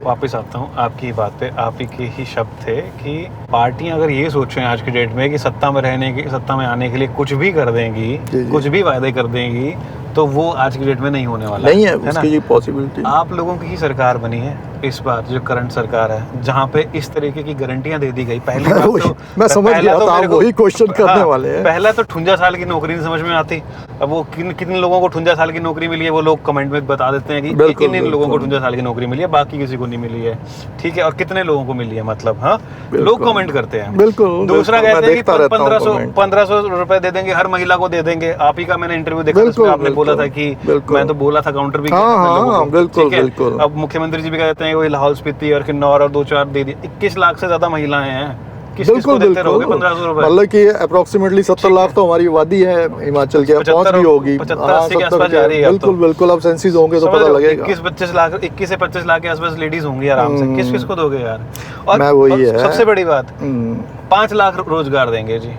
वापस आता हूँ आपकी बात पे। आप ही के ही शब्द थे कि पार्टियां अगर ये सोचें आज की डेट में कि सत्ता में आने के लिए कुछ भी कर देंगी, कुछ भी वायदे कर देंगी, तो वो आज की डेट में नहीं होने वाला नहीं है उसकी ये पॉसिबिलिटी। आप लोगों की ही सरकार बनी है इस बार, जो करंट सरकार है, जहाँ पे इस तरीके की गारंटियां दे दी गई। पहली बात तो मैं समझ गया था आप वही क्वेश्चन करने वाले हैं। पहला तो 58 साल की नौकरी नहीं समझ में आती। अब वो कितने लोगों को 58 साल की नौकरी मिली है, वो लोग कमेंट में बता देते हैं कि इन लोगों को 58 साल की नौकरी मिली है, बाकी किसी को नहीं मिली है। ठीक है, और कितने लोगों को मिली है, मतलब हाँ, लोग कमेंट करते हैं। बिल्कुल। दूसरा कहते हैं कि 1500 रुपए दे देंगे, हर महिला को दे देंगे। आप ही का मैंने इंटरव्यू देखा, उसमें आपने बोला था कि मैं तो बोला था, काउंटर भी बिल्कुल। अब मुख्यमंत्री जी भी कहते हैं कि लाहौल स्पीति और किन्नौर और 2-4 दे दिए। 21 लाख से ज्यादा महिलाएं हैं, किसको देते रहोगे 1500 रुपए? मतलब कि अप्रोक्सीमेटली 70 लाख तो हमारी आबादी है हिमाचल की, पहुंच भी होगी 75-80 के आसपास जा रही है। बिल्कुल अब सेंसिस होंगे तो पता लगेगा। 21 से 25 लाख के आसपास लेडीज होंगी आराम से। किसको दोगे यार? और सबसे बड़ी बात, 5 लाख रोजगार देंगे जी,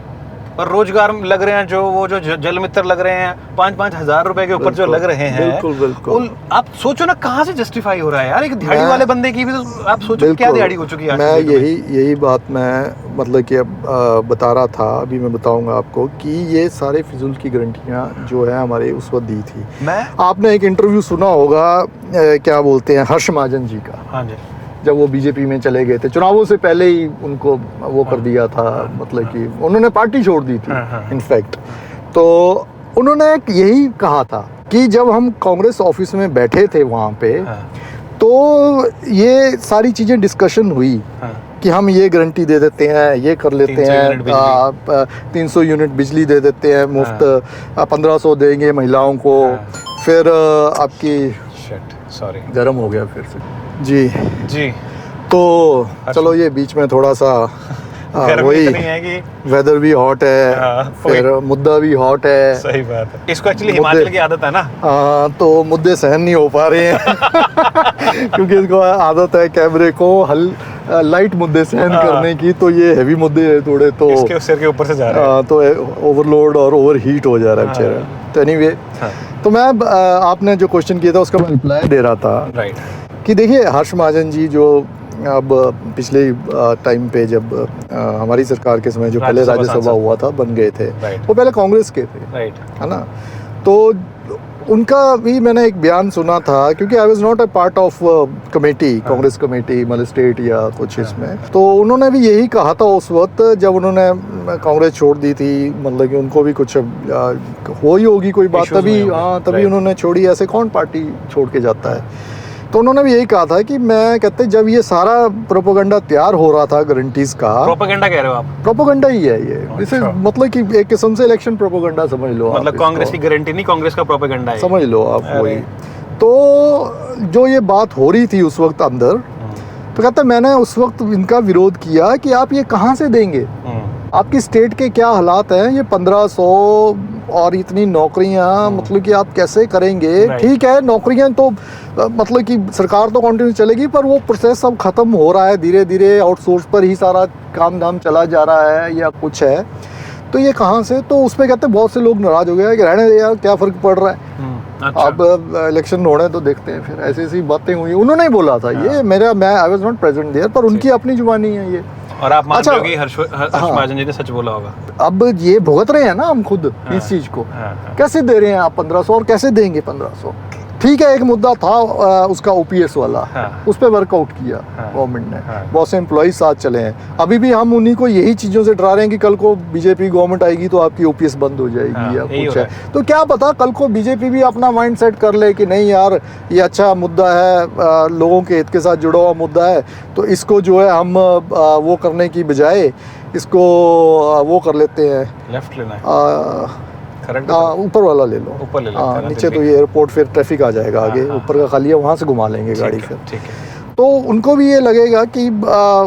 और रोजगार लग रहे हैं जो जल मित्र लग रहे हैं 5-5 हजार रुपए के ऊपर जो लग रहे हैं। बिल्कुल। आप सोचो ना कहाँ से जस्टिफाई हो रहा है यार, एक दिहाड़ी वाले बंदे की भी तो आप सोचो क्या दिहाड़ी हो चुकी है। मैं यही बात मैं मतलब कि अब बता रहा था, अभी मैं बताऊंगा आपको कि ये सारे फिजूल की गारंटियां जो है हमारे उस वक्त दी थी। आपने एक इंटरव्यू सुना होगा, क्या बोलते हैं, हर्ष महाजन जी का। हाँ जी। जब वो बीजेपी में चले गए थे, चुनावों से पहले ही उनको वो कर दिया था, मतलब कि उन्होंने पार्टी छोड़ दी थी इनफैक्ट। तो उन्होंने यही कहा था कि जब हम कांग्रेस ऑफिस में बैठे थे वहाँ पे, तो ये सारी चीज़ें डिस्कशन हुई कि हम ये गारंटी दे देते हैं, ये कर लेते हैं, 300 यूनिट बिजली दे देते हैं मुफ्त, 1500 देंगे महिलाओं को। फिर आपकी सॉरी गर्म हो गया फिर से जी। तो चलो ये बीच में थोड़ा सा वही वेदर भी हॉट है, फिर मुद्दा भी हॉट है। सही बात है, इसको एक्चुअली हिमाचल की आदत है ना। तो मुद्दे सहन नहीं हो पा रहे हैं क्योंकि इसको आदत है कैमरे को लाइट मुद्दे सहन करने की, तो ये हैवी मुद्दे है थोड़े, तो इसके सिर के ऊपर से जा रहा है, तो ओवरलोड और ओवर हीट हो जा रहा है बेचारा। तो एनीवे, तो मैं आपने जो क्वेश्चन किया था उसका मैं रिप्लाई दे रहा था कि देखिए हर्ष महाजन जी जो अब पिछले टाइम पे जब हमारी सरकार के समय जो पहले राज्यसभा हुआ था बन गए थे, वो पहले कांग्रेस के थे, है ना। तो उनका भी मैंने एक बयान सुना था, क्योंकि आई was not a part of committee, Congress committee मतलब स्टेट या कुछ इसमें। तो उन्होंने भी यही कहा था उस वक्त जब उन्होंने कांग्रेस छोड़ दी थी, मतलब कि उनको भी कुछ हो ही होगी कोई बात, तभी उन्होंने छोड़ी। ऐसे कौन पार्टी छोड़ के जाता है? तो उन्होंने भी यही कहा था कि मैं कहते जब ये सारा प्रोपेगेंडा तैयार हो रहा था गारंटीज का, प्रोपेगेंडा कह रहे हो आप? प्रोपेगेंडा ही है ये। इसे मतलब कि एक किस्म से इलेक्शन प्रोपेगेंडा समझ लो, मतलब कांग्रेस की गारंटी नहीं, कांग्रेस का प्रोपेगेंडा है, समझ लो आप वही। तो जो ये बात हो रही थी उस वक्त अंदर, तो कहते मैंने उस वक्त इनका विरोध किया कि आप ये कहाँ से देंगे, आपकी स्टेट के क्या हालात हैं, ये 1500 और इतनी नौकरियां, मतलब कि आप कैसे करेंगे? ठीक है, नौकरियां तो मतलब कि सरकार तो कंटिन्यू चलेगी, पर वो प्रोसेस अब ख़त्म हो रहा है धीरे धीरे, आउटसोर्स पर ही सारा काम धाम चला जा रहा है या कुछ है, तो ये कहाँ से? तो उस पर कहते बहुत से लोग नाराज़ हो गए कि रहने दे यार, क्या फ़र्क पड़ रहा है। अच्छा। अब इलेक्शन होने तो देखते हैं। फिर ऐसी बातें हुई, उन्होंने ही बोला था ये, मैं I was not present there, पर उनकी अपनी जुबानी है ये। और आप मानते हो कि हर्ष महाजन जी ने सच बोला होगा? अब ये भुगत रहे हैं ना हम खुद इस चीज को। कैसे दे रहे हैं आप 1500 और कैसे देंगे 1500? ठीक है, एक मुद्दा था उसका ओपीएस वाला, उस पर वर्कआउट किया गवर्नमेंट ने, बहुत से एम्प्लॉइज साथ चले हैं। अभी भी हम उन्हीं को यही चीज़ों से डरा रहे हैं कि कल को बीजेपी गवर्नमेंट आएगी तो आपकी ओपीएस बंद हो जाएगी या कुछ है। तो क्या पता कल को बीजेपी भी अपना माइंड सेट कर ले कि नहीं यार ये अच्छा मुद्दा है, लोगों के हित के साथ जुड़ा हुआ मुद्दा है, तो इसको जो है हम वो करने की बजाय इसको वो कर लेते हैं, लेफ्ट लेना है, ऊपर वाला ले लो, ऊपर ले लेते हैं, नीचे तो ये एयरपोर्ट फिर ट्रैफिक आ जाएगा आगे, ऊपर का खाली है वहाँ से घुमा लेंगे गाड़ी फिर। ठीक है। तो उनको भी ये लगेगा कि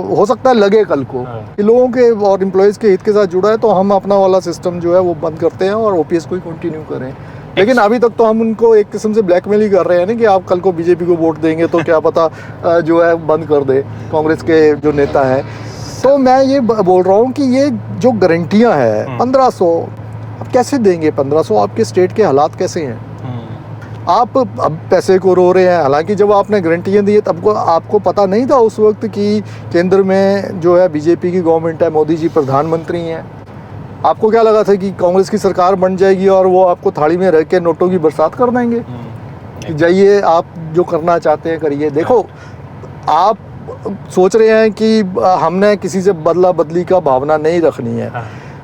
हो सकता है लगे कल को कि लोगों के और एम्प्लॉयज़ के हित के साथ जुड़ा है, तो हम अपना वाला सिस्टम जो है वो बंद करते हैं और ओपीएस को ही कंटिन्यू करें। लेकिन अभी तक तो हम उनको एक किस्म से ब्लैकमेल ही कर रहे हैं ना कि आप कल को बीजेपी को वोट देंगे तो क्या पता जो है बंद कर दे कांग्रेस के जो नेता हैं। तो मैं ये बोल रहा हूँ कि ये जो गारंटियाँ हैं 1500, अब कैसे देंगे 1500? आपके स्टेट के हालात कैसे हैं? आप अब पैसे को रो रहे हैं, हालांकि जब आपने गारंटियाँ दी तब को आपको पता नहीं था उस वक्त कि केंद्र में जो है बीजेपी की गवर्नमेंट है, मोदी जी प्रधानमंत्री हैं। आपको क्या लगा था कि कांग्रेस की सरकार बन जाएगी और वो आपको थाली में रख के नोटों की बरसात कर देंगे कि जाइए आप जो करना चाहते हैं करिए। देखो, आप सोच रहे हैं कि हमने किसी से बदला बदली का भावना नहीं रखनी है,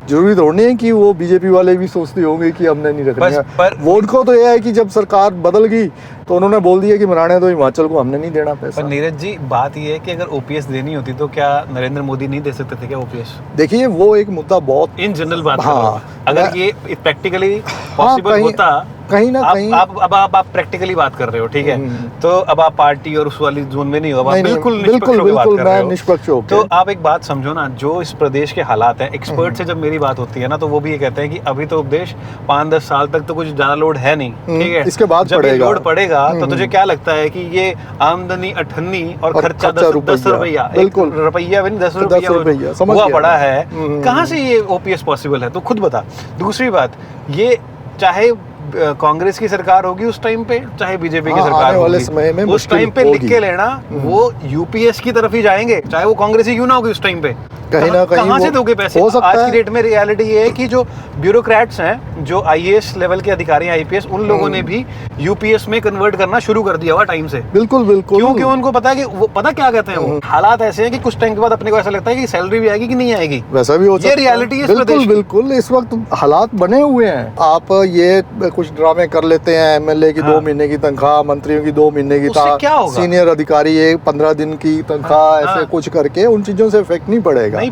जरूरी थोड़ी है कि वो बीजेपी वाले भी सोचते होंगे कि हमने नहीं रखनी है। पर वोट को तो यह है कि जब सरकार बदल गई तो उन्होंने बोल दिया कि मराने दो हिमाचल को, हमने नहीं देना पैसा। पर नीरज जी, बात ये है कि अगर ओपीएस देनी होती तो क्या नरेंद्र मोदी नहीं दे सकते थे क्या ओपीएस? देखिए, वो एक मुद्दा बहुत इन जनरल बात, हाँ, अगर ये प्रैक्टिकली पॉसिबल होता कहीं ना कहीं। अब आप प्रैक्टिकली बात कर रहे हो, ठीक है, तो अब आप पार्टी और उस वाली जोन में नहीं हो, आप बिल्कुल निष्पक्ष हो। तो आप एक बात समझो ना, जो इस प्रदेश के हालात हैं, एक्सपर्ट से जब मेरी बात होती है ना, तो वो भी ये कहते हैं कि अभी तो देश 5-10 साल तक तो कुछ ज्यादा लोड है नहीं, ठीक है, इसके बाद जब लोड पड़ेगा तो तुझे क्या लगता है कि ये आमदनी 98 और खर्चा 10 रुपया, बिल्कुल रुपया भी नहीं, 10 रुपया हुआ पड़ा है, कहाँ से ये ओपीएस पॉसिबल है? तो खुद बता। दूसरी बात, ये चाहे कांग्रेस की सरकार होगी उस टाइम पे, चाहे बीजेपी की सरकार वाले समय में उस टाइम पे लिख के लेना, वो यूपीएस की तरफ ही जाएंगे, चाहे वो कांग्रेस ही क्यों ना होगी उस टाइम पे। कहीं ना कहीं कहाँ से दोगे पैसे? आज की डेट में रियलिटी ये है कि जो ब्यूरोक्रेट्स हैं, जो आईएएस लेवल के अधिकारी हैं, आईपीएस, उन लोगों ने भी यूपीएस में कन्वर्ट करना शुरू कर दिया हुआ टाइम से। बिल्कुल बिल्कुल। क्योंकि उनको पता है कि वो, पता क्या कहते हैं, वो हालात ऐसे हैं कि कुछ टाइम के बाद अपने को ऐसा लगता है कि सैलरी भी आएगी कि नहीं आएगी, वैसा भी हो सकता है। ये रियलिटी है। बिल्कुल बिल्कुल, इस वक्त हालात बने हुए हैं। आप ये कुछ ड्रामे कर लेते हैं, एमएलए की 2 महीने की तनख्वाह, मंत्रियों की 2 महीने की, सीनियर अधिकारी 15 दिन की तनख्वाह, ऐसे कुछ करके उन चीजों से इफेक्ट नहीं पड़ेगा।